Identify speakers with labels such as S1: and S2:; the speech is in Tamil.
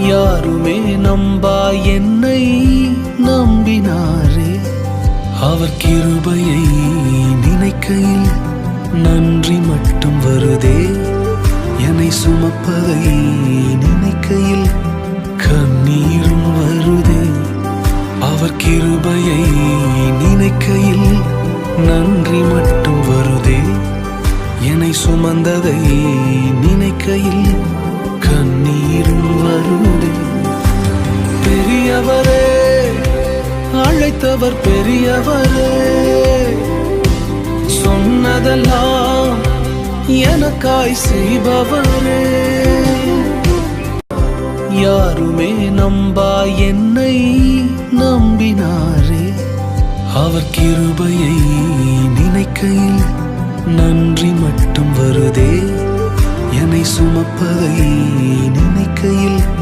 S1: யாருமே நம்பா என்னை நம்பினாரே. அவர் கிருபையை நினைக்கையில் நன்றி மட்டும் வருதே. என்னை சுமப்பதை நினைக்கையில் கண்ணீரும் வருதே. அவர் கிருபையை நினைக்கையில் நன்றி மட்டும் வருதே. என்னை சுமந்ததை நினைக்கையில் கண்ணீரும் வருதே. பெரியவரே, அழைத்தவர் பெரியவரே, சொன்னதெல்லாம் எனக்காய் செய்பவரே. யாருமே நம்பா என்னை நம்பினாரே. அவர் கிருபையை நினைக்கையில் நன்றி மட்டும் வருதே. என்னை சுமப்பதை நினைக்கையில்